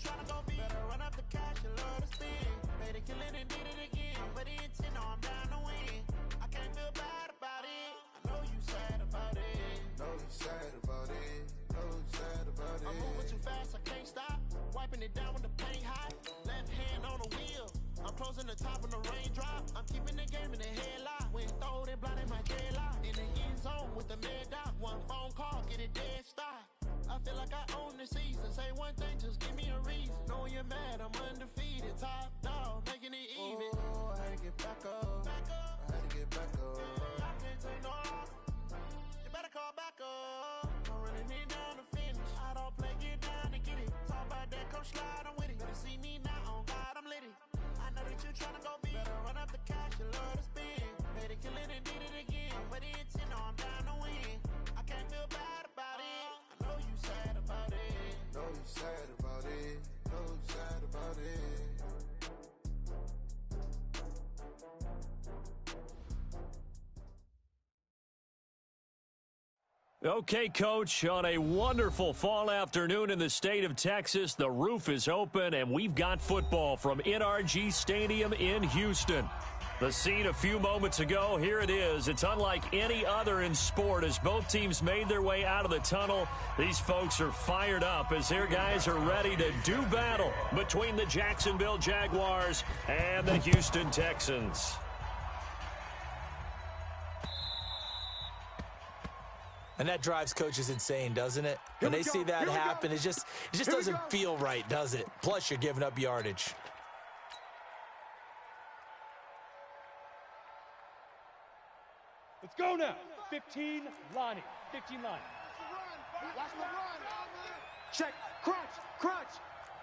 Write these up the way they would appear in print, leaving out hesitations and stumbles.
tryna go be. Better run up the cash and love to spend. Made it killing and did it again. But the intent, no, I'm down to win. I can't feel bad about it. I know you sad about it. Know you sad about it. Know you sad about it. I'm moving too fast, I can't stop. Wiping it down when the paint hot. Left hand on the wheel. I'm closing the top when the raindrop. I'm keeping the game in the headlock. When throwed and blinded my deadlock. In the end zone with the mad dot. One phone call, get it dead stop. I feel like I own the season. Say one thing, just give me a reason. Knowing you're mad, I'm undefeated. Top dog, making it even. Oh, I had to get back up. I had to get back up. I can't take no loss. You better call back up. I'm running it down to finish. I don't play, get down to get it. Talk about that, come slide, I'm with it. Better see me now, on God, I'm lit it. I know that you tryna go be. Better run up the cash and love to spend. Made it kill it and did it again. But the intent, no, I'm down to win. I can't feel bad about it. I know you sad about it. Know you sad about it. Know you sad about it. Okay, Coach, on a wonderful fall afternoon in the state of Texas, the roof is open, and we've got football from NRG Stadium in Houston. The scene a few moments ago, here it is. It's unlike any other in sport as both teams made their way out of the tunnel. These folks are fired up as their guys are ready to do battle between the Jacksonville Jaguars and the Houston Texans. And that drives coaches insane, doesn't it? When they see that happen, it just doesn't feel right, does it? Plus, you're giving up yardage. Let's go now. 15 lining. 15 line. Watch the run. Check. Crunch.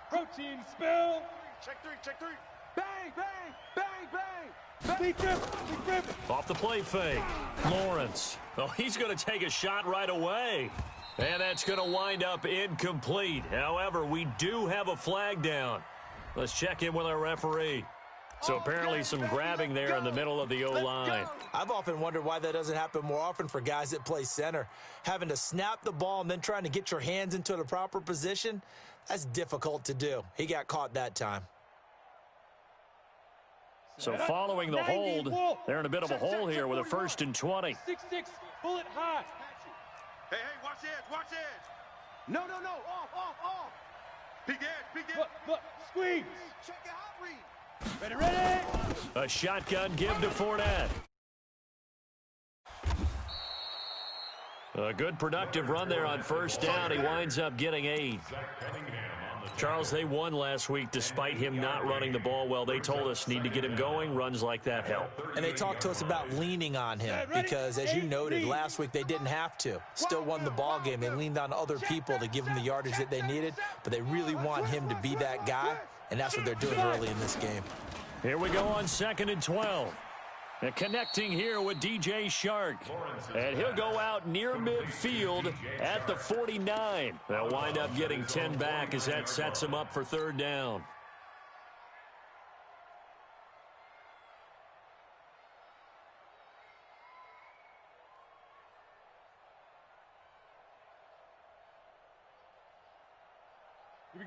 Protein spill. Check three. Bang, bang, bang, bang. Sleep grip. Off the play fake. Lawrence. Oh, he's going to take a shot right away. And that's going to wind up incomplete. However, we do have a flag down. Let's check in with our referee. So apparently some grabbing there in the middle of the O-line. I've often wondered why that doesn't happen more often for guys that play center. Having to snap the ball and then trying to get your hands into the proper position, that's difficult to do. He got caught that time. So following the hold, they're in a bit of a hole here with a 1st and 20. 6-6, bullet high. Hey, watch edge. No, off. Peek edge. Look, squeeze. Check it out, read. Ready. A shotgun give to Fournette. A good productive run there on 1st down. He winds up getting 8. Charles, they won last week despite him not running the ball well. They told us need to get him going. Runs like that help. And they talked to us about leaning on him because, as you noted, last week they didn't have to. Still won the ball game. They leaned on other people to give them the yardage that they needed, but they really want him to be that guy, and that's what they're doing early in this game. Here we go on 2nd and 12. And connecting here with DJ Shark. And he'll go out near midfield at the 49. They'll wind up getting 10 back as that sets him up for 3rd down.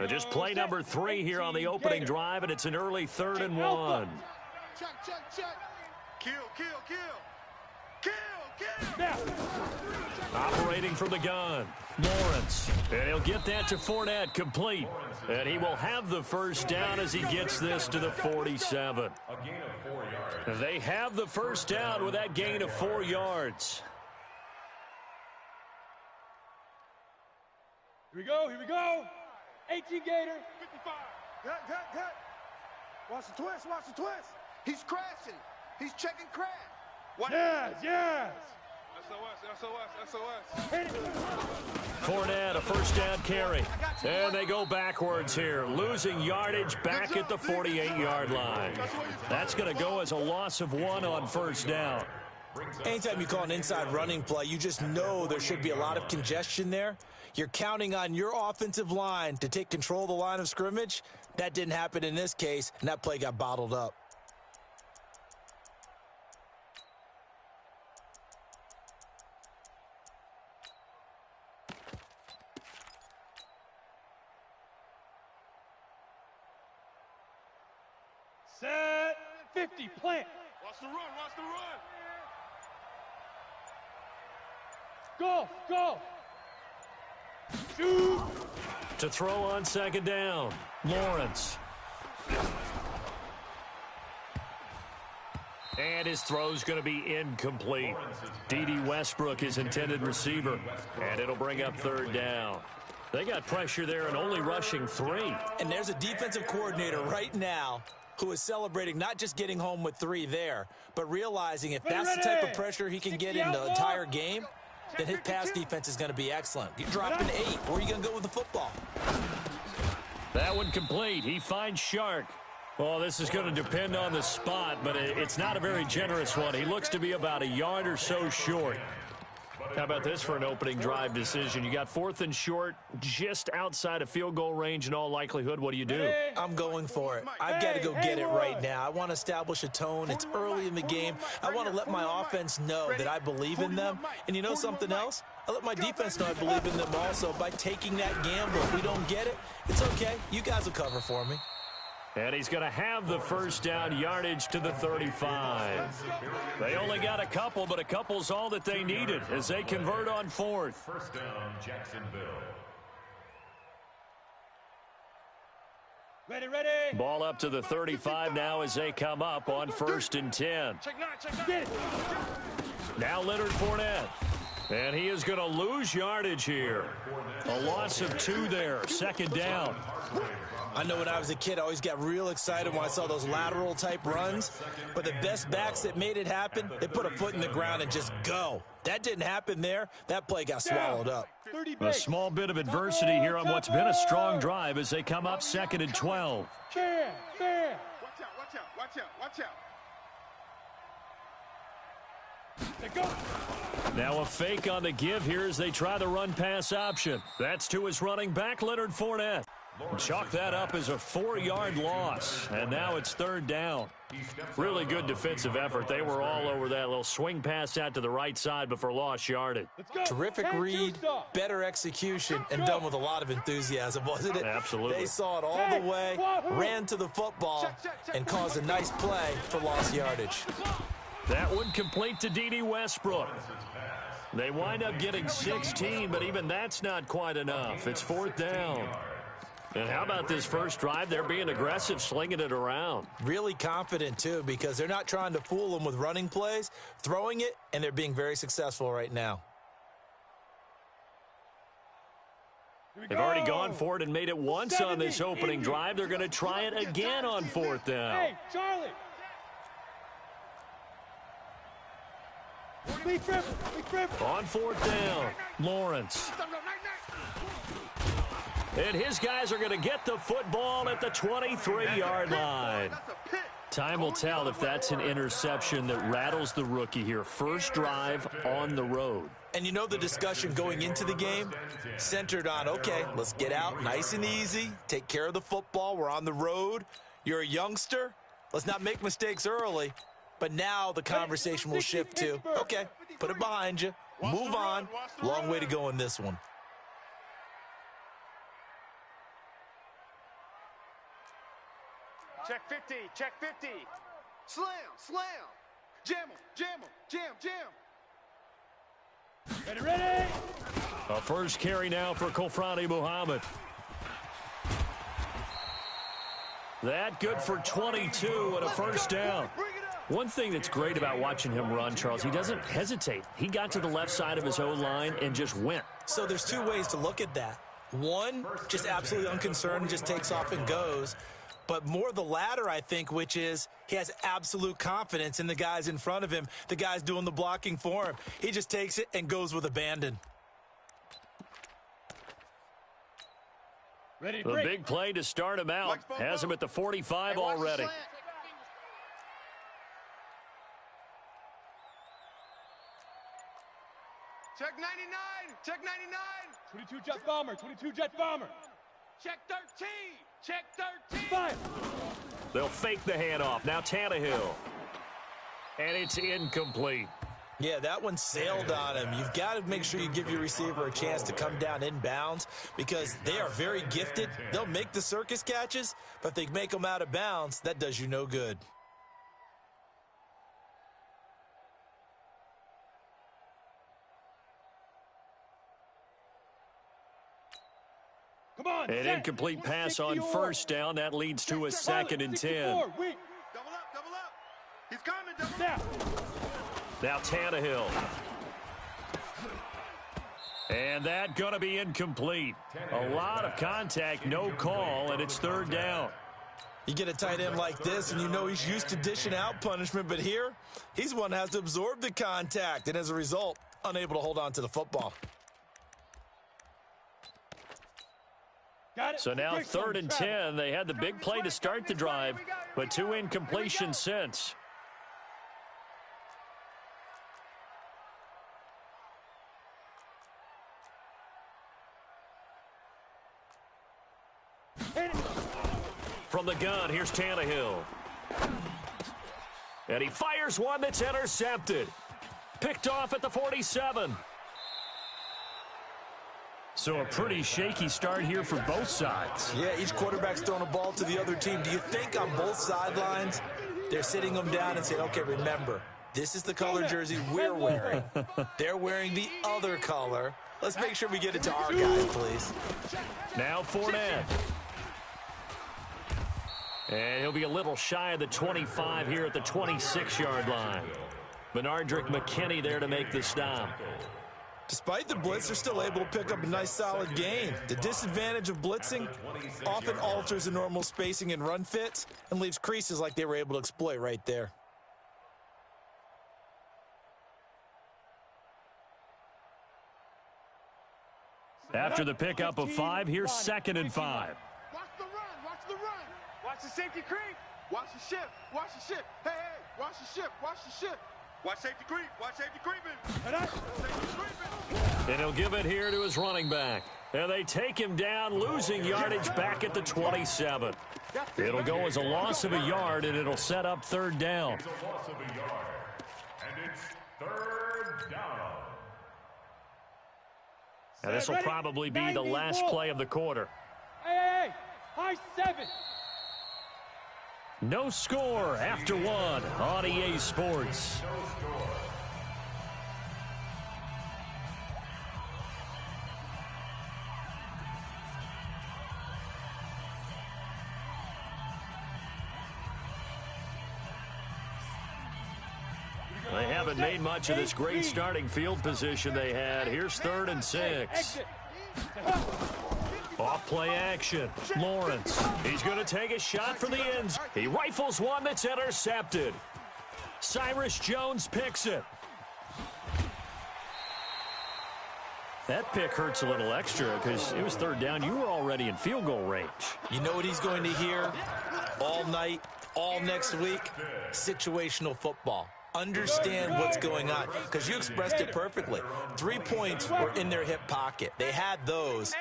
Just play number 3 here on the opening drive, and it's an early 3rd and 1. Check. Kill. Now. Operating from the gun, Lawrence. And he'll get that to Fournette, complete. And he will have the 1st down as he gets this to the 47. They have the 1st down with that gain of 4 yards. Here we go. 18 Gator. 55. Hit. Watch the twist. He's crashing. He's checking crash. Yes. SOS. Fournette, a 1st down carry. And they go backwards here, losing yardage back at the 48-yard line. That's going to go as a loss of 1 on 1st down. Anytime you call an inside running play, you just know there should be a lot of congestion there. You're counting on your offensive line to take control of the line of scrimmage. That didn't happen in this case, and that play got bottled up. 50, plant. Watch the run, watch the run. Go. Shoot. To throw on second down, Lawrence. And his throw's going to be incomplete. D.D. Westbrook, his intended receiver. And it'll bring up third down. They got pressure there and only rushing 3. And there's a defensive coordinator right now who is celebrating not just getting home with 3 there, but realizing if that's the type of pressure he can get in the entire game, then his pass defense is going to be excellent. You're dropping 8. Where are you going to go with the football? That one complete. He finds Shark. Well, this is going to depend on the spot, but it's not a very generous one. He looks to be about a yard or so short. How about this for an opening drive decision? You got 4th and short, just outside of field goal range in all likelihood. What do you do? I'm going for it. I've got to go get it right now. I want to establish a tone. It's early in the game. I want to let my offense know that I believe in them. And you know something else? I let my defense know I believe in them also by taking that gamble. If we don't get it, it's okay. You guys will cover for me. And he's going to have the first down, yardage to the 35. They only got a couple, but a couple's all that they needed as they convert on 4th. First down, Jacksonville. Ready. Ball up to the 35 now as they come up on 1st and 10. Now Leonard Fournette. And he is going to lose yardage here. A loss of 2 there, 2nd down. I know when I was a kid, I always got real excited when I saw those lateral type runs. But the best backs that made it happen, they put a foot in the ground and just go. That didn't happen there. That play got swallowed up. A small bit of adversity here on what's been a strong drive as they come up 2nd and 12. Fair. Watch out. Now a fake on the give here as they try the run-pass option. That's to his running back, Leonard Fournette. Chalk that up as a 4-yard loss, and now it's 3rd down. Really good defensive effort. They were all over that little swing pass out to the right side before lost yardage. Terrific read, better execution, and done with a lot of enthusiasm, wasn't it? Absolutely. They saw it all the way, ran to the football, and caused a nice play for lost yardage. That one complete to D.D. Westbrook. They wind up getting 16, but even that's not quite enough. It's 4th down. And how about this first drive? They're being aggressive, slinging it around. Really confident, too, because they're not trying to fool them with running plays, throwing it, and they're being very successful right now. They've already gone for it and made it once on this opening drive. They're going to try it again on 4th down. Hey, Charlie. Big grip. On 4th down, Lawrence. And his guys are going to get the football at the 23-yard line. Time will tell if that's an interception that rattles the rookie here. First drive on the road. And you know the discussion going into the game centered on, okay, let's get out nice and easy, take care of the football, we're on the road, you're a youngster, let's not make mistakes early. But now the conversation will shift to, okay, put it behind you, move on, long way to go in this one. Check 50. Slam. Jam. Ready. A first carry now for Kofrani Muhammad. That good for 22 and a first down. One thing that's great about watching him run, Charles, he doesn't hesitate. He got to the left side of his O-line and just went. So there's 2 ways to look at that. One, just absolutely unconcerned, just takes off and goes. But more the latter, I think, which is he has absolute confidence in the guys in front of him, the guys doing the blocking for him. He just takes it and goes with abandon. Ready, The big play to start him out has him at the 45 already. Check 99. 22 jet bomber. Check 13. Check 13. Fire. They'll fake the handoff. Now Tannehill. And it's incomplete. Yeah, that one sailed on him. You've got to make sure you give your receiver a chance to come down inbounds because they are very gifted. They'll make the circus catches, but if they make them out of bounds, that does you no good. Come on, An incomplete pass on first down. That leads to a 2nd and 10. Double up, double up. He's coming, double up. Now Tannehill. And that going to be incomplete. A lot of contact, no call, and it's 3rd down. You get a tight end like this, and you know he's used to dishing out punishment, but here, he's one that has to absorb the contact, and as a result, unable to hold on to the football. So now 3rd and 10. They had the big play to start the drive, but 2 incompletions since. From the gun, here's Tannehill. And he fires one that's intercepted. Picked off at the 47. So a pretty shaky start here for both sides. Yeah, each quarterback's throwing a ball to the other team. Do you think on both sidelines they're sitting them down and saying, okay, remember, this is the color jersey we're wearing. They're wearing the other color. Let's make sure we get it to our guys, please. Now Fournette. And he'll be a little shy of the 25 here at the 26-yard line. Benardrick McKinney there to make the stop. Despite the blitz, they're still able to pick up a nice solid gain. The disadvantage of blitzing often alters the normal spacing and run fits and leaves creases like they were able to exploit right there. After the pickup of 5, here's 2nd and 5. Watch the run, watch the run. Watch the safety creep. Watch the ship, watch the ship. Hey, hey, watch the ship, watch the ship. Watch safety creep, watch safety creeping. Safety creeping. And he'll give it here to his running back. And they take him down, losing yardage back at the 27. It'll go as a loss of a yard, and it'll set up 3rd down. It's a loss of a yard, and it's 3rd down. And this will probably be the last play of the quarter. Hey, high 7. No score after 1 on EA Sports. They haven't made much of this great starting field position they had. Here's 3rd and 6. Off play action. Lawrence. He's going to take a shot for the ends. He rifles one that's intercepted. Cyrus Jones picks it. That pick hurts a little extra because it was 3rd down. You were already in field goal range. You know what he's going to hear all night, all next week? Situational football. Understand what's going on, because you expressed it perfectly. 3 points were in their hip pocket. They had those.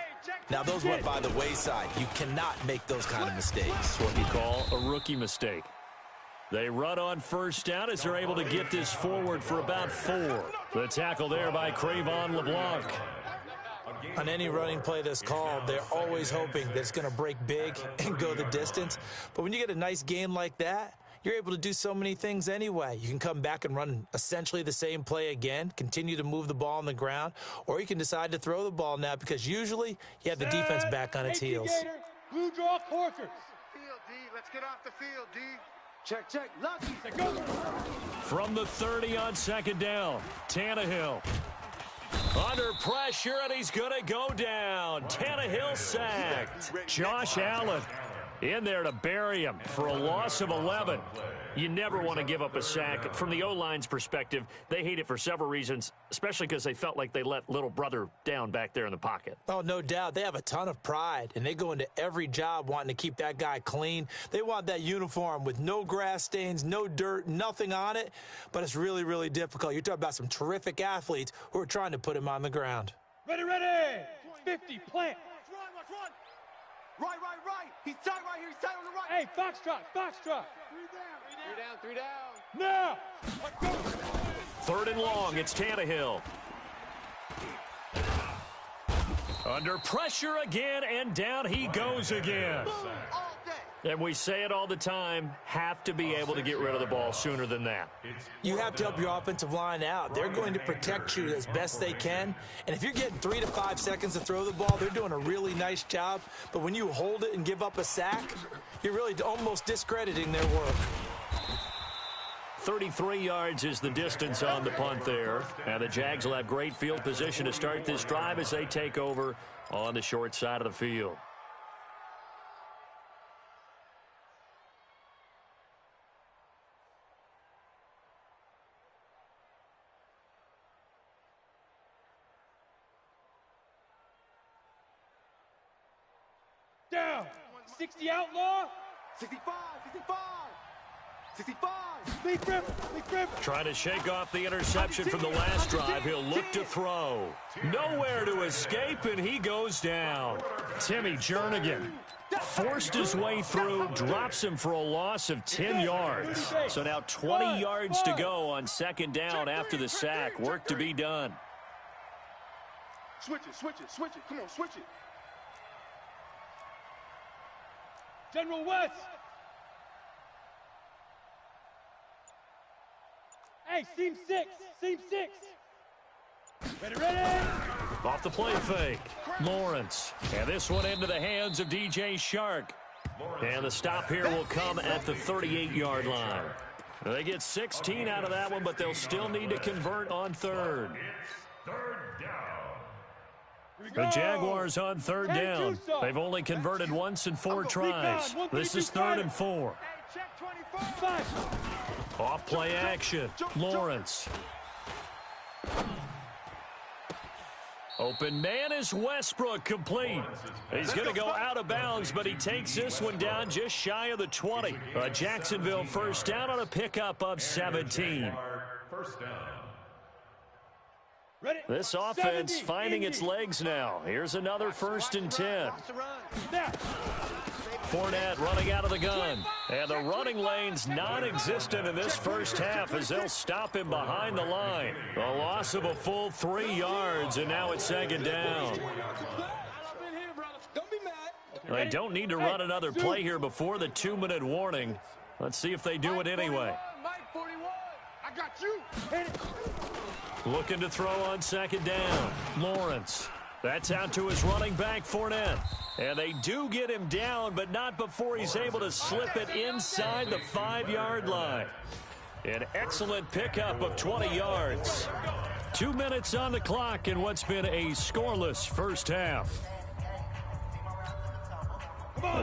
Now, those went by the wayside. You cannot make those kind of mistakes. What you call a rookie mistake. They run on 1st down as they're able to get this forward for about 4. The tackle there by Crayvon LeBlanc. On any running play that's called, they're always hoping that it's going to break big and go the distance. But when you get a nice gain like that, you're able to do so many things anyway. You can come back and run essentially the same play again, continue to move the ball on the ground, or you can decide to throw the ball now because usually you have the defense back on its heels. Blue draw quarters. Field, D. Let's get off the field, D. Check, check. Lucky. From the 30 on 2nd down, Tannehill. Under pressure, and he's going to go down. Tannehill sacked. Josh Allen in there to bury him for a loss of 11. You never want to give up a sack. From the O-line's perspective, they hate it for several reasons, especially because they felt like they let little brother down back there in the pocket. Oh, no doubt. They have a ton of pride, and they go into every job wanting to keep that guy clean. They want that uniform with no grass stains, no dirt, nothing on it, but it's really, really difficult. You're talking about some terrific athletes who are trying to put him on the ground. Ready. 50, plant. Watch run. Right. He's tight right here. He's tight on the right. Hey, foxtrot. 3 down. Now. 3rd and long, it's Tannehill. Under pressure again, and down he goes again. And we say it all the time, have to be able to get rid of the ball sooner than that. You have to help your offensive line out. They're going to protect you as best they can. And if you're getting 3 to 5 seconds to throw the ball, they're doing a really nice job. But when you hold it and give up a sack, you're really almost discrediting their work. 33 yards is the distance on the punt there. And the Jags will have great field position to start this drive as they take over on the short side of the field. Down. 60 outlaw. 65, 65, 65. Lead grip. Trying to shake off the interception from the last drive. He'll look to throw. Nowhere to escape, and he goes down. Timmy Jernigan forced his way through, drops him for a loss of 10 yards. So now 20 yards to go on second down after the sack. Work to be done. Switch it. Come on, switch it. General West. Hey, seam six. Ready. Off the play fake, Lawrence. And this one into the hands of DJ Shark. And the stop here will come at the 38-yard line. They get 16 out of that one, but they'll still need to convert on third. The Jaguars on third down. They've only converted once in 4 tries. This is 3rd and 4. Off play action. Lawrence. Open man is Westbrook, complete. He's going to go out of bounds, but he takes this one down just shy of the 20. A Jacksonville first down on a pickup of 17. First down. This offense finding its legs now. Here's another 1st and 10. Fournette running out of the gun. And the running lane's non-existent in this first half as they'll stop him behind the line. A loss of a full 3 yards, and now it's second down. They don't need to run another play here before the 2-minute warning. Let's see if they do it anyway. I got you. Looking to throw on second down. Lawrence. That's out to his running back, Fournette. And they do get him down, but not before he's able to slip it inside the 5-yard line. An excellent pickup of 20 yards. 2 minutes on the clock in what's been a scoreless first half.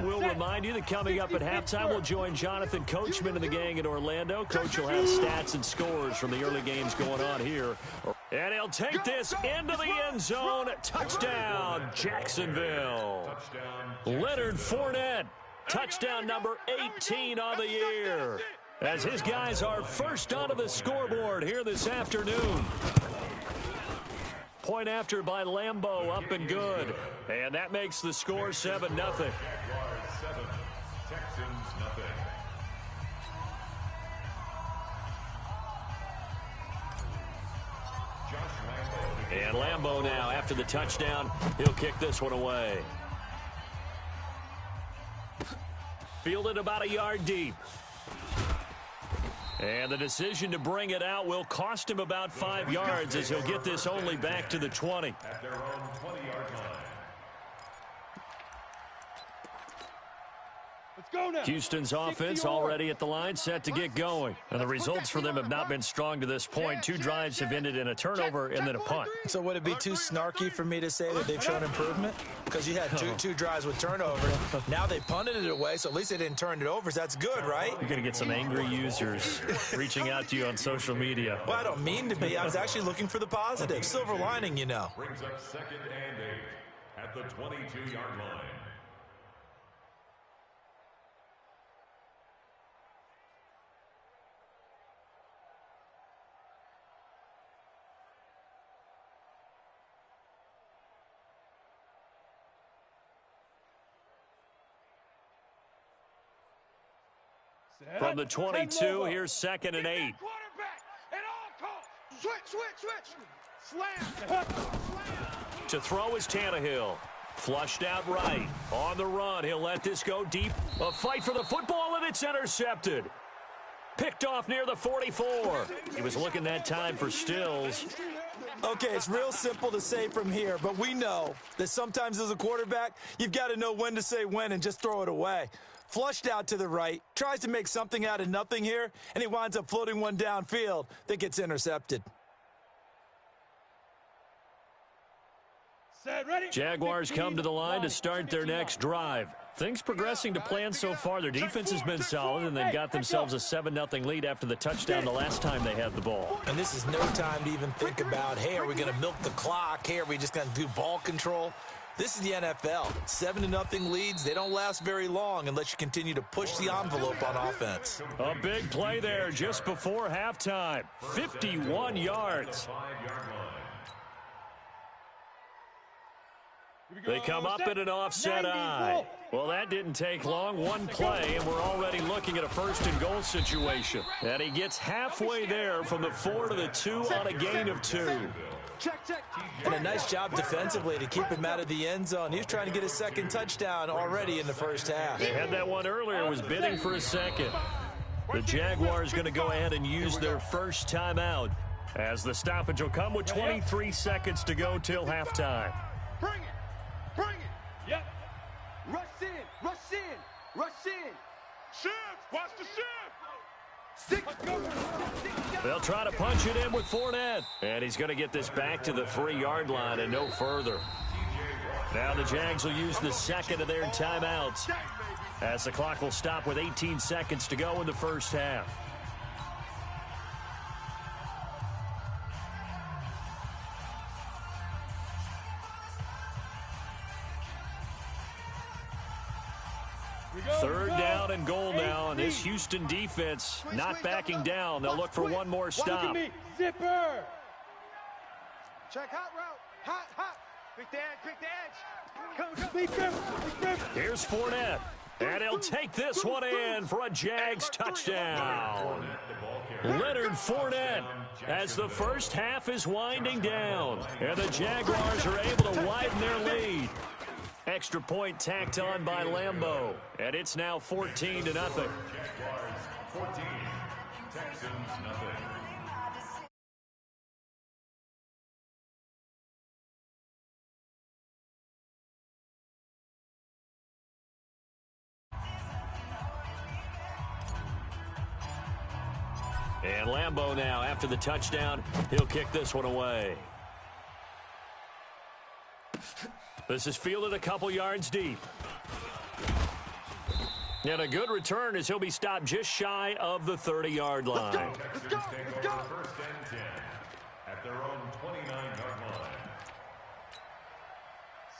We'll remind you that coming up at halftime, we'll join Jonathan Coachman and the gang in Orlando. Coach will have stats and scores from the early games going on here. And he'll take this into the end zone. Touchdown, Jacksonville. Leonard Fournette, touchdown number 18 on the year, as his guys are first onto the scoreboard here this afternoon. Point after by Lambeau, up and good. And that makes the score 7-0. Texans nothing. And Lambeau now, after the touchdown, he'll kick this one away. Fielded about a yard deep. And the decision to bring it out will cost him about 5 yards, as he'll get this only back to the 20. At their own 20-yard line. Go now. Houston's offense already at the line, set to get going. And the results for them have not been strong to this point. 2 drives have ended in a turnover and then a punt. So would it be too snarky for me to say that they've shown improvement? Because you had two drives with turnovers. Now they punted it away, so at least they didn't turn it over. So that's good, right? You're going to get some angry users reaching out to you on social media. Well, I don't mean to be. I was actually looking for the positive. Silver lining, you know. Brings up 2nd and 8 at the 22-yard line. From the 22, here's 2nd and 8. Switch. Slam. To throw is Tannehill. Flushed out right. On the run, he'll let this go deep. A fight for the football, and it's intercepted. Picked off near the 44. He was looking that time for Stills. Okay, it's real simple to say from here, but we know that sometimes as a quarterback, you've got to know when to say when and just throw it away. Flushed out to the right, tries to make something out of nothing here, and he winds up floating one downfield that gets intercepted. Jaguars come to the line to start their next drive. Things progressing to plan so far. Their defense has been solid, and they've got themselves a 7-0 lead after the touchdown the last time they had the ball. And this is no time to even think about, hey, are we going to milk the clock? Hey, are we just going to do ball control? This is the NFL. 7-0 leads, they don't last very long unless you continue to push the envelope on offense. A big play there just before halftime. 51 yards. They come up in an offset eye. Well, that didn't take long. One play, and we're already looking at a first-and-goal situation. And he gets halfway there from the 4 to the 2 on a gain of 2. And a nice job defensively to keep him out of the end zone. He was trying to get his second touchdown already in the first half. They had that one earlier, was bidding for a second. The Jaguars going to go ahead and use their first timeout as the stoppage will come with 23 seconds to go till halftime. Bring it! Bring it! Yep. Rush in! Rush in! Rush in! Shift! Watch the shift! They'll try to punch it in with Fournette. And he's going to get this back to the 3-yard line and no further. Now the Jags will use the second of their timeouts as the clock will stop with 18 seconds to go in the first half. Third down and goal now, and this Houston defense not backing down. They'll look for one more stop. Zipper! Check hot route! Hot, hot! Pick the edge, pick the edge! Come. Here's Fournette, and he'll take this one in for a Jags touchdown. Leonard Fournette as the first half is winding down, and the Jaguars are able to widen their lead. Extra point tacked on by Lambeau, and it's now 14-0. Jaguars 14, Texans nothing. And Lambeau now, after the touchdown, he'll kick this one away. This is fielded a couple yards deep. And a good return as he'll be stopped just shy of the 30-yard line. Texans take over first and 10 at their own 29-yard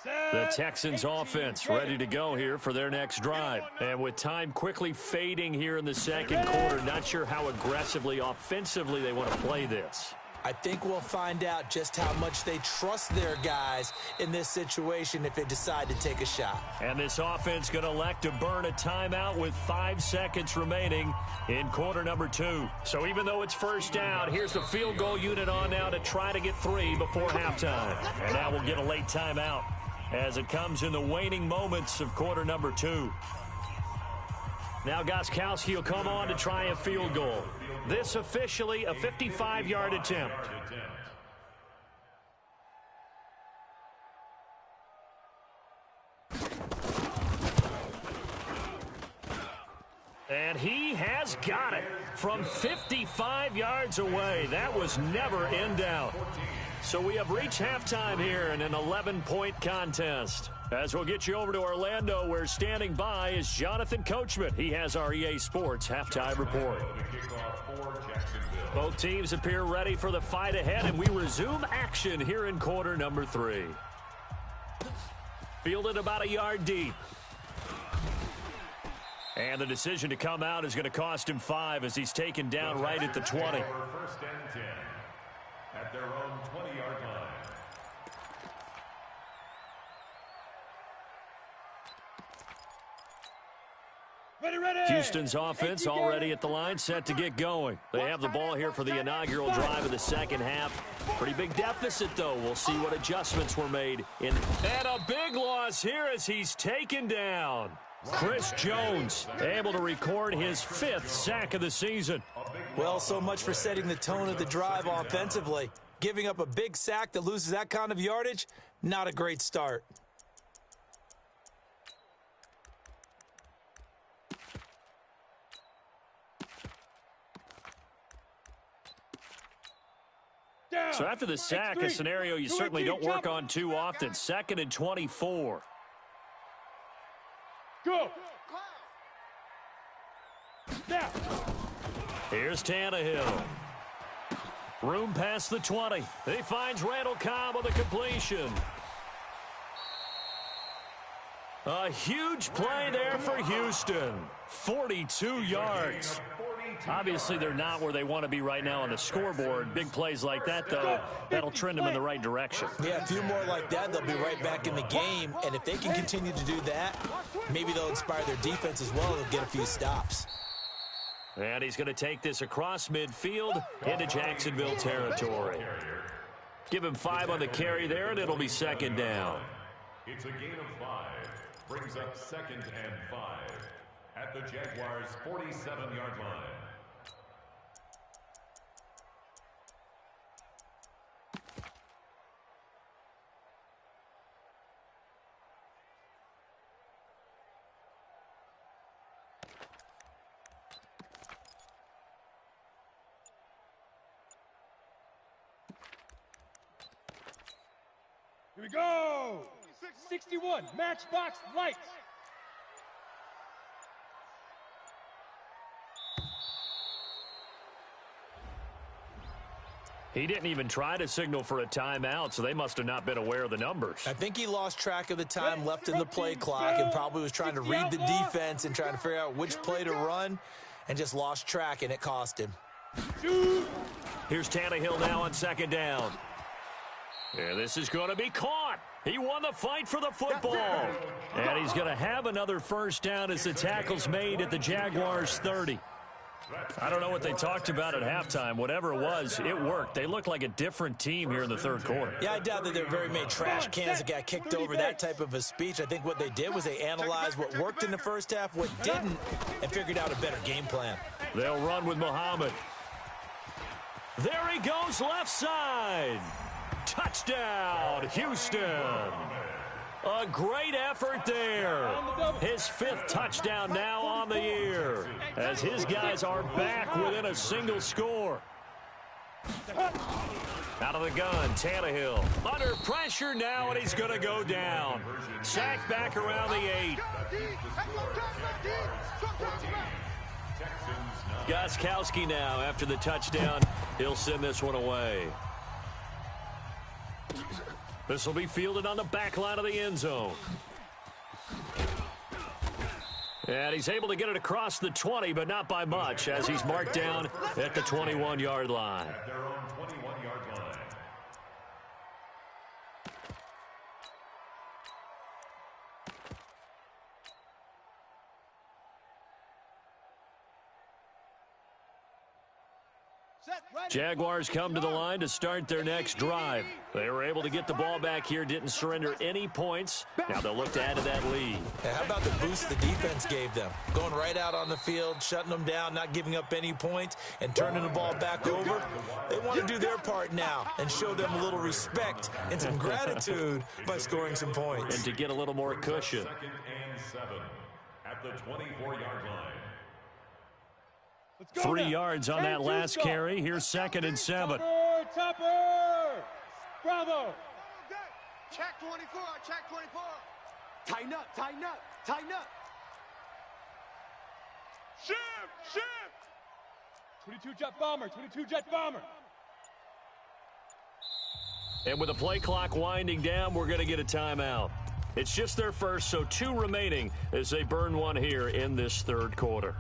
line. The Texans offense ready to go here for their next drive. And with time quickly fading here in the second quarter, not sure how aggressively, offensively they want to play this. I think we'll find out just how much they trust their guys in this situation if they decide to take a shot. And this offense going to elect to burn a timeout with 5 seconds remaining in quarter number 2. So even though it's first down, here's the field goal unit on now to try to get 3 before halftime. And now we'll get a late timeout as it comes in the waning moments of quarter number 2. Now Gostkowski will come on to try a field goal. This officially a 55-yard attempt. And he has got it from 55 yards away. That was never in doubt. So we have reached halftime here in an 11-point contest. As we'll get you over to Orlando, where standing by is Jonathan Coachman. He has our EA Sports halftime report. Both teams appear ready for the fight ahead, and we resume action here in quarter number 3. Fielded about a yard deep. And the decision to come out is going to cost him 5 as he's taken down right at the 20. First and 10 at their own 20-yard line. Houston's offense already at the line, set to get going. They have the ball here for the inaugural drive of the second half. Pretty big deficit, though. We'll see what adjustments were made. And a big loss here as he's taken down. Chris Jones able to record his 5th sack of the season. Well, so much for setting the tone of the drive offensively. Giving up a big sack that loses that kind of yardage, not a great start. So after the sack, a scenario you certainly don't work on too often. 2nd and 24. Go. Now. Here's Tannehill. Room past the 20. He finds Randall Cobb on the completion. A huge play there for Houston. 42 yards. Obviously, they're not where they want to be right now on the scoreboard. Big plays like that, though, that'll trend them in the right direction. Yeah, a few more like that, they'll be right back in the game. And if they can continue to do that, maybe they'll inspire their defense as well and get a few stops. And he's going to take this across midfield into Jacksonville territory. Give him 5 on the carry there, and it'll be 2nd down. It's a gain of 5. Brings up 2nd and 5 at the Jaguars' 47-yard line. Here we go. 61, Matchbox Lights. He didn't even try to signal for a timeout, so they must have not been aware of the numbers. I think he lost track of the time left in the play clock and probably was trying to read the defense and trying to figure out which play to run and just lost track, and it cost him. Here's Tannehill now on 2nd down. Yeah, this is going to be caught. He won the fight for the football. And he's going to have another 1st down as the tackle's made at the Jaguars' 30. I don't know what they talked about at halftime. Whatever it was, it worked. They look like a different team here in the 3rd quarter. Yeah, I doubt that there were very many trash cans that got kicked over that type of a speech. I think what they did was they analyzed what worked in the 1st half, what didn't, and figured out a better game plan. They'll run with Muhammad. There he goes, left side. Touchdown, Houston. A great effort there. His 5th touchdown now on the year as his guys are back within a single score. Out of the gun, Tannehill. Under pressure now, and he's going to go down. Sacked back around the 8. Gostkowski now after the touchdown. He'll send this one away. This will be fielded on the back line of the end zone. And he's able to get it across the 20, but not by much, as he's marked down at the 21-yard line. At their own 21-yard line. Jaguars come to the line to start their next drive. They were able to get the ball back here, didn't surrender any points. Now they'll look to add to that lead. And how about the boost the defense gave them? Going right out on the field, shutting them down, not giving up any points, and turning the ball back over. They want to do their part now and show them a little respect and some gratitude by scoring some points. And to get a little more cushion. 2nd and 7 at the 24-yard line. 3 yards on that last carry. Here's 2nd and 7. Topper! Bravo! Check 24, check 24. Tighten up, tighten up, tighten up. Shift! 22 jet bomber, 22 jet bomber. And with the play clock winding down, we're going to get a timeout. It's just their first, so 2 remaining as they burn one here in this 3rd quarter.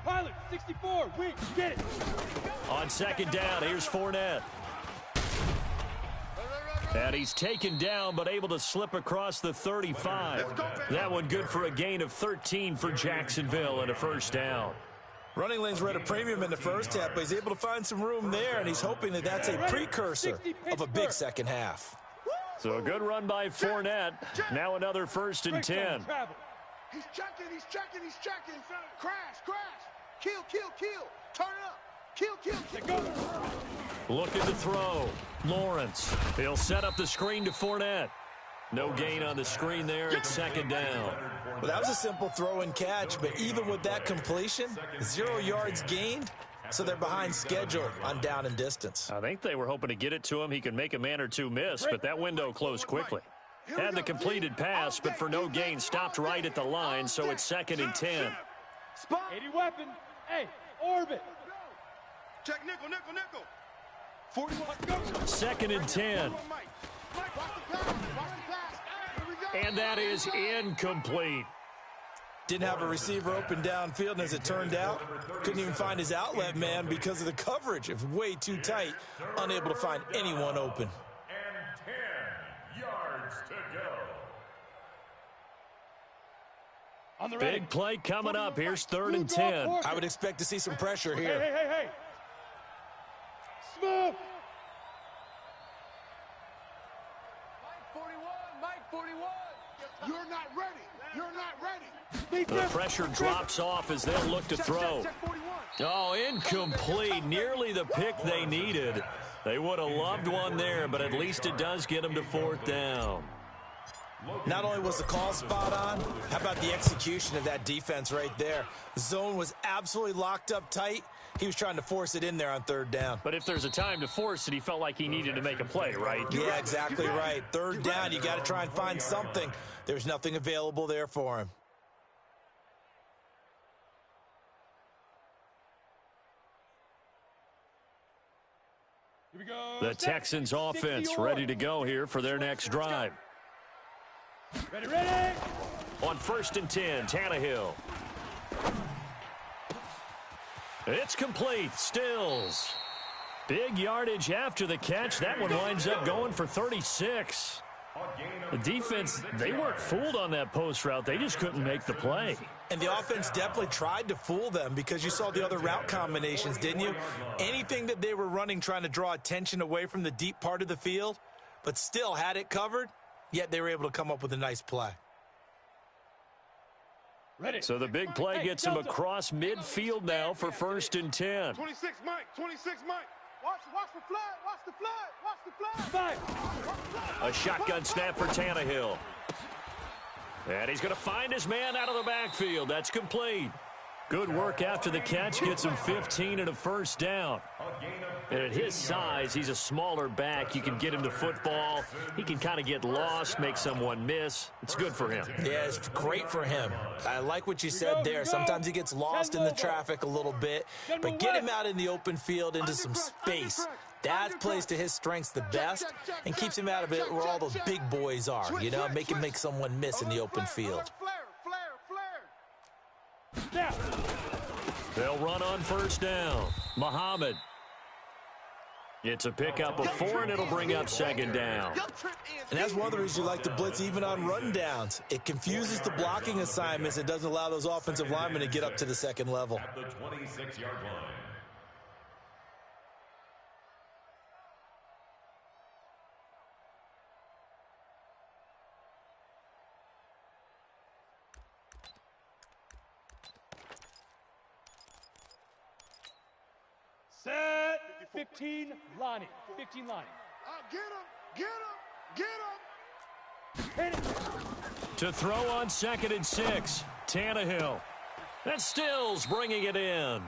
Pilot 64, wing, get it. On second down, here's Fournette. And he's taken down, but able to slip across the 35. That one good for a gain of 13 for Jacksonville and a first down. Running lanes were at a premium in the first half, but he's able to find some room there, and he's hoping that that's a precursor of a big second half. So a good run by Fournette. Now another 1st and 10. He's checking, he's checking, he's checking. Crash, crash. Kill, kill, kill. Turn it up. Kill, kill, kill. Looking to throw. Lawrence. He'll set up the screen to Fournette. No gain on the screen there. It's second down. Well, that was a simple throw and catch, but even with that completion, 0 yards gained, so they're behind schedule on down and distance. I think they were hoping to get it to him. He could make a man or two miss, but that window closed quickly. Had the completed pass, but for no gain, stopped right at the line, so it's 2nd and 10. 80 weapon. Hey, orbit. Check nickel, nickel, nickel. 41. 2nd and 10. And that is incomplete. Didn't have a receiver open downfield, and as it turned out, couldn't even find his outlet man because of the coverage. It was way too tight, unable to find anyone open. And 10 yards to go. On the ready. Big play coming up. Here's 3rd and 10. I would expect to see some pressure here. Hey. Smoke. Mike 41. You're not ready. You're not ready. The pressure drops off as they'll look to throw. Oh, incomplete. Nearly the pick they needed. They would have loved one there, but at least it does get them to 4th down. Not only was the call spot on, how about the execution of that defense right there? Zone was absolutely locked up tight. He was trying to force it in there on 3rd down. But if there's a time to force it, he felt like he needed to make a play, right? Yeah, exactly right. 3rd down, you got to try and find something. There's nothing available there for him. Here we go. The Texans offense ready to go here for their next drive. Ready. On 1st and 10, Tannehill. It's complete. Stills. Big yardage after the catch. That one winds up going for 36. The defense, they weren't fooled on that post route. They just couldn't make the play. And the offense definitely tried to fool them because you saw the other route combinations, didn't you? Anything that they were running trying to draw attention away from the deep part of the field, but still had it covered, yet they were able to come up with a nice play. Ready. So the big play gets him across midfield now for 1st and 10. 26 Mike. 26 Mike. Watch the flood. Watch the flood. Watch the flood. A shotgun snap for Tannehill. And he's going to find his man out of the backfield. That's complete. Good work after the catch. Gets him 15 and a 1st down. And at his size, he's a smaller back. You can get him to football. He can kind of get lost, make someone miss. It's good for him. Yeah, it's great for him. I like what you said there. Sometimes he gets lost in the traffic a little bit, but get him out in the open field into some space. That plays to his strengths the best and keeps him out of it where all those big boys are, you know, make him make someone miss in the open field. They'll run on 1st down. Muhammad. It's a pickup of 4, and it'll bring up 2nd down. And that's one of the reasons you like to blitz even on rundowns. It confuses the blocking assignments. It doesn't allow those offensive linemen to get up to the 2nd level. At the 26-yard line. Set. 15 Lonnie. 15 Lonnie. Get him. Hit it. To throw on 2nd and 6. Tannehill. That's Stills bringing it in.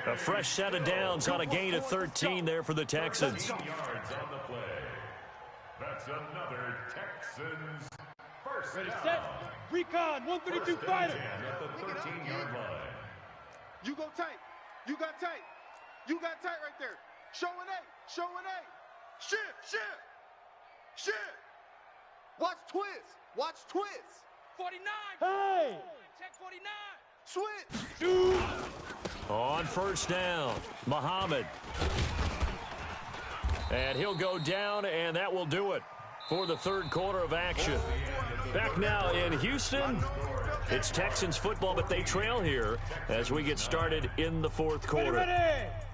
A fresh set of downs on a gain of 13 there for the Texans. 13 yards on the play. That's another Texans first Ready, down. set. Recon. 132 First and fighter. 10 at the 13-yard line. You go tight. You got tight. You got tight right there. Showing A. Shift. Watch twist. 49. Hey. Check 49. Switch. Shoot. On first down, Muhammad. And he'll go down, and that will do it for the third quarter of action. Back now in Houston, it's Texans football, but they trail here as we get started in the fourth quarter.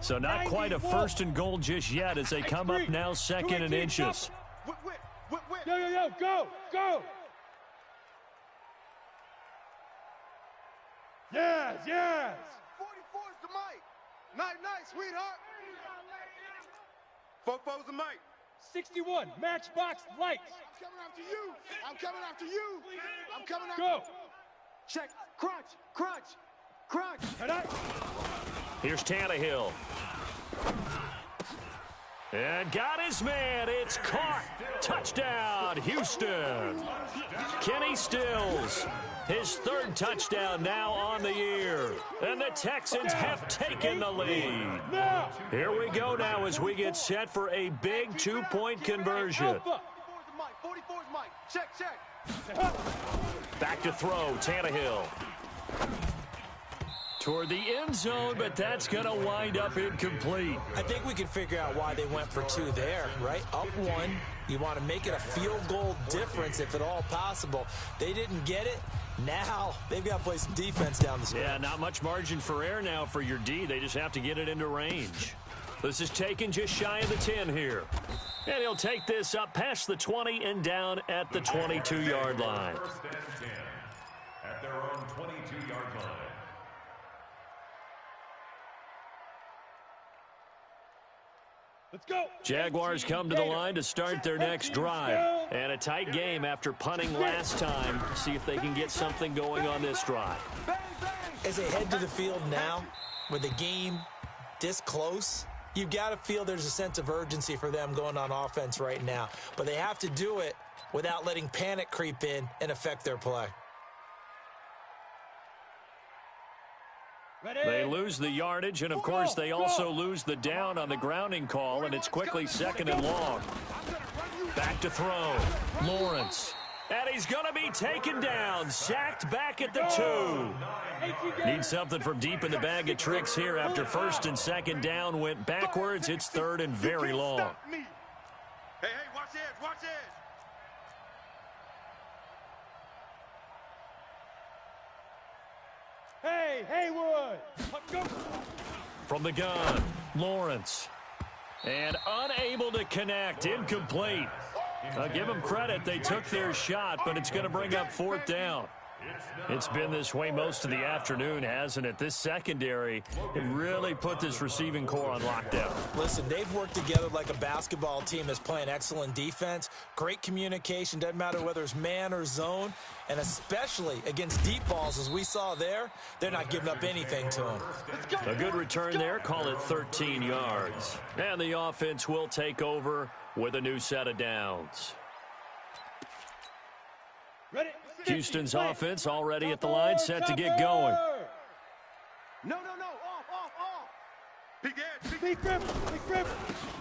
So not quite a first and goal just yet as they come up now second and inches. Yo, go, go. Yes. 44's the mic. Night, sweetheart. 44's the mic. 61, matchbox lights. I'm coming after you. Go. Check. Crunch. Here's Tannehill. And got his man. It's caught. Touchdown, Houston. Kenny Stills. His third touchdown now on the year. And the Texans have taken the lead. Here we go now as we get set for a big two-point conversion. 44's mic. Check. Back to throw, Tannehill. Toward the end zone, but that's going to wind up incomplete. I think we can figure out why they went for two there, right? Up one. You want to make it a field goal difference if at all possible. They didn't get it. Now they've got to play some defense down the stretch. Yeah, not much margin for error now for your D. They just have to get it into range. This is taken just shy of the 10 here. And he'll take this up past the 20 and down at the 22-yard line. First and 10 at their own 22-yard line. Let's go. Jaguars come to the line to start their next drive. And a tight game after punting last time. See if they can get something going on this drive. As they head to the field now, with the game this close, you've got to feel there's a sense of urgency for them going on offense right now. But they have to do it without letting panic creep in and affect their play. They lose the yardage, and, of course, they also lose the down on the grounding call, and it's quickly second and long. Back to throw. Lawrence. And he's going to be taken down. Sacked back at the 2. Need something from deep in the bag of tricks here after first and second down went backwards. It's third and very long. Hey, watch edge. Hey, Haywood. Go. From the gun, Lawrence. And unable to connect, incomplete. I'll give them credit, they took their shot, but it's going to bring up fourth down. It's been this way most of the afternoon, hasn't it? This secondary it really put this receiving core on lockdown. Listen, they've worked together like a basketball team that's playing excellent defense. Great communication, doesn't matter whether it's man or zone. And especially against deep balls, as we saw there, they're not giving up anything to them. A good return there, call it 13 yards. And the offense will take over with a new set of downs. Ready? Houston's offense already at the line, set to get going. No. Off. Big grip.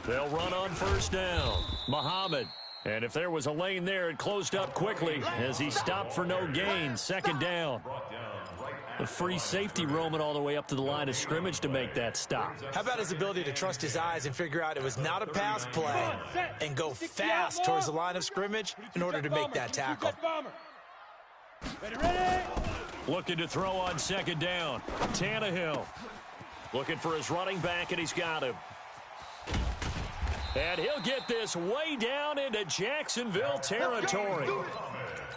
They'll run on first down. Muhammad. And if there was a lane there, it closed up quickly as he stopped for no gain. Second down. A free safety roaming all the way up to the line of scrimmage to make that stop. How about his ability to trust his eyes and figure out it was not a pass play and go fast towards the line of scrimmage in order to make that tackle. Ready? Looking to throw on second down. Tannehill looking for his running back, and he's got him. And he'll get this way down into Jacksonville territory.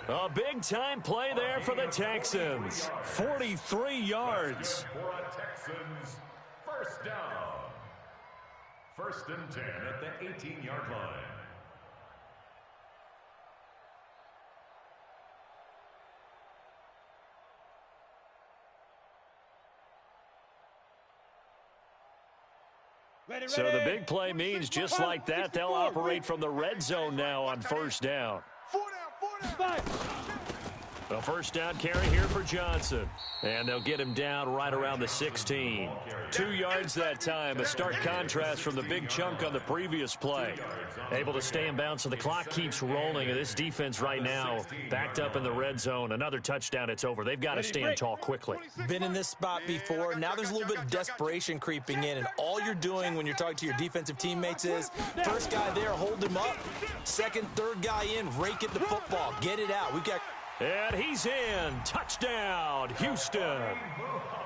A big-time play there for the Texans. 43 yards. For a Texans first down. First and 10 at the 18-yard line. So the big play means just like that, they'll operate from the red zone now on first down. 4 down. A first down carry here for Johnson. And they'll get him down right around the 16. 2 yards that time. A stark contrast from the big chunk on the previous play. Able to stay in bounds, so the clock keeps rolling. And this defense right now backed up in the red zone. Another touchdown, it's over. They've got to stand tall quickly. Been in this spot before. Now there's a little bit of desperation creeping in. And all you're doing when you're talking to your defensive teammates is, first guy there, hold him up. Second, third guy in, rake at the football. Get it out. We've got... And he's in. Touchdown, Houston.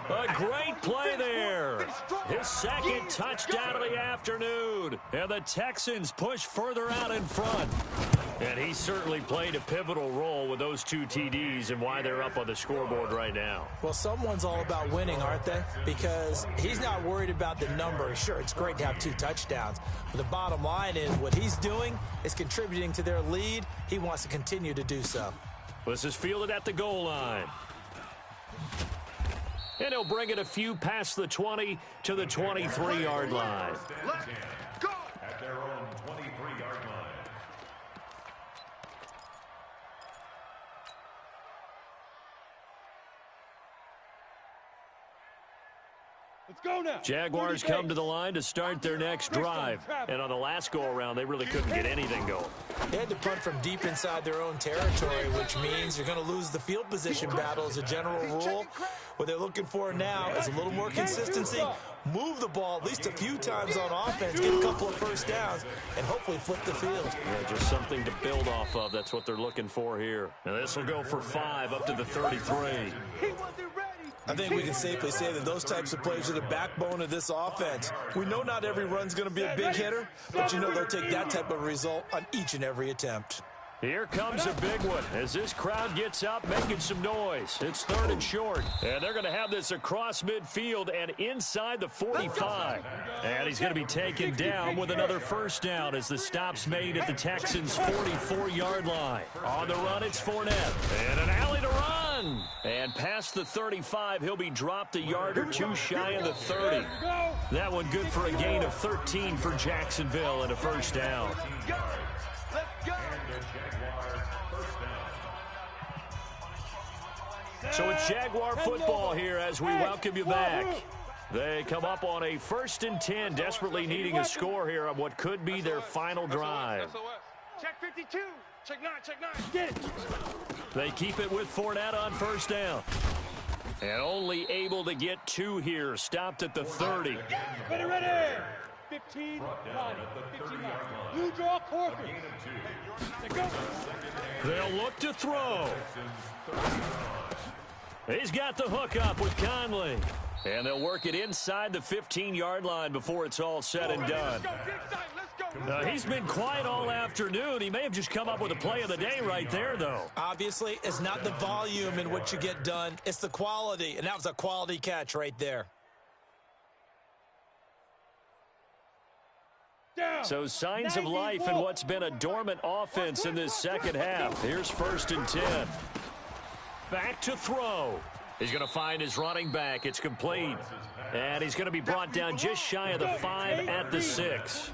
A great play there. His second touchdown of the afternoon. And the Texans push further out in front. And he certainly played a pivotal role with those 2 TDs and why they're up on the scoreboard right now. Well, someone's all about winning, aren't they? Because he's not worried about the number. Sure, it's great to have 2 touchdowns. But the bottom line is what he's doing is contributing to their lead. He wants to continue to do so. This is fielded at the goal line. And he'll bring it a few past the 20 to the 23-yard line. Let's go! At their own 23-yard line. Let's go now. Jaguars come to the line to start their next drive. And on the last go-around, they really couldn't get anything going. They had to punt from deep inside their own territory, which means you're going to lose the field position battle as a general rule. What they're looking for now is a little more consistency, move the ball at least a few times on offense, get a couple of first downs, and hopefully flip the field. Yeah, just something to build off of. That's what they're looking for here. And this will go for 5 up to the 33. I think we can safely say that those types of plays are the backbone of this offense. We know not every run's going to be a big hitter, but you know they'll take that type of result on each and every attempt. Here comes a big one as this crowd gets up making some noise. It's 3rd and short, and they're going to have this across midfield and inside the 45. And he's going to be taken down with another first down as the stop's made at the Texans' 44-yard line. On the run, it's Fournette. And an alley to run. And past the 35, he'll be dropped a yard or 2 shy of the 30. That one good for a gain of 13 for Jacksonville and a first down. So it's Jaguar football here as we welcome you back. They come up on a 1st and 10, desperately needing a score here on what could be their final drive. Check 52. Check 9. Check 9. Get it. They keep it with Fournette on first down. And only able to get 2 here, stopped at the 30. Ready. 15, 9, 15, 9. You draw Corker. They'll look to throw. He's got the hook up with Conley. And they'll work it inside the 15-yard line before it's all said and done. He's been quiet all afternoon. He may have just come up with a play of the day right there, though. Obviously, it's not the volume in which you get done. It's the quality, and that was a quality catch right there. So signs of life in what's been a dormant offense in this second half. Here's 1st and 10. Back to throw. He's going to find his running back. It's complete. And he's going to be brought down just shy of the 5 at the 6.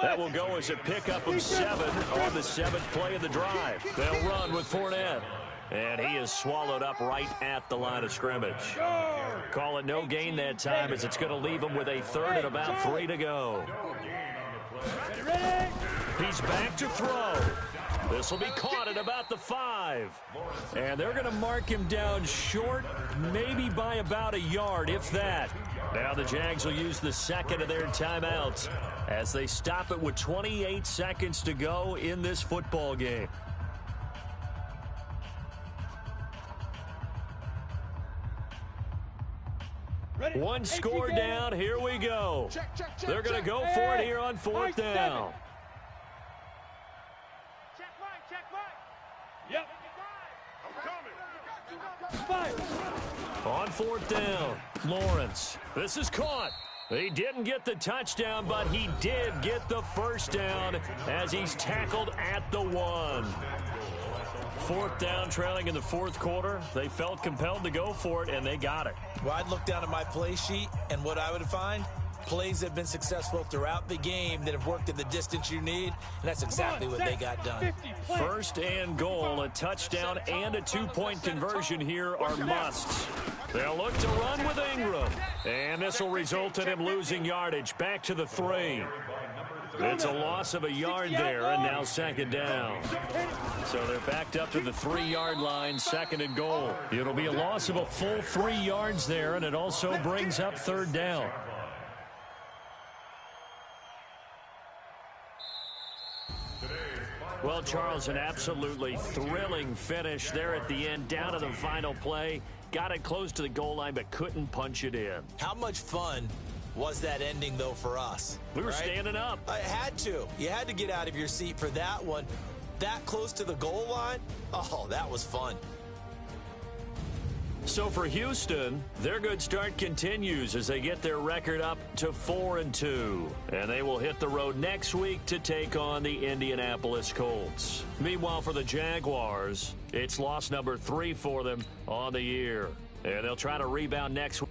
That will go as a pickup of 7 on the 7th play of the drive. They'll run with Fournette. And he is swallowed up right at the line of scrimmage. Call it no gain that time as it's going to leave him with a 3rd and about 3 to go. He's back to throw. This will be caught at about the 5. And they're going to mark him down short, maybe by about a yard, if that. Now the Jags will use the 2nd of their timeouts as they stop it with 28 seconds to go in this football game. One score down. Here we go. They're going to go for it here on 4th down. Check right. Yep. I'm coming. On 4th down, Lawrence. This is caught. He didn't get the touchdown, but he did get the first down as he's tackled at the 1. 4th down, trailing in the 4th quarter. They felt compelled to go for it, and they got it. Well, I'd look down at my play sheet, and what I would find Plays have been successful throughout the game that have worked at the distance you need, and that's exactly what they got done. First and goal, a touchdown and a two-point conversion here are musts. They'll look to run with Ingram, and this will result in him losing yardage. Back to the 3. It's a loss of a yard there, and now second down. So they're backed up to the 3-yard line, second and goal. It'll be a loss of a full 3 yards there, and it also brings up third down. Well, Charles, an absolutely thrilling finish there at the end, down to the final play. Got it close to the goal line, but couldn't punch it in. How much fun was that ending, though, for us? We were standing up. I had to. You had to get out of your seat for that one. That close to the goal line? Oh, that was fun. So for Houston, their good start continues as they get their record up to 4-2. And they will hit the road next week to take on the Indianapolis Colts. Meanwhile, for the Jaguars, it's loss number 3 for them on the year. And they'll try to rebound next week.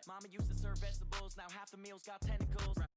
Mama used to serve vegetables, now half the meals got tentacles.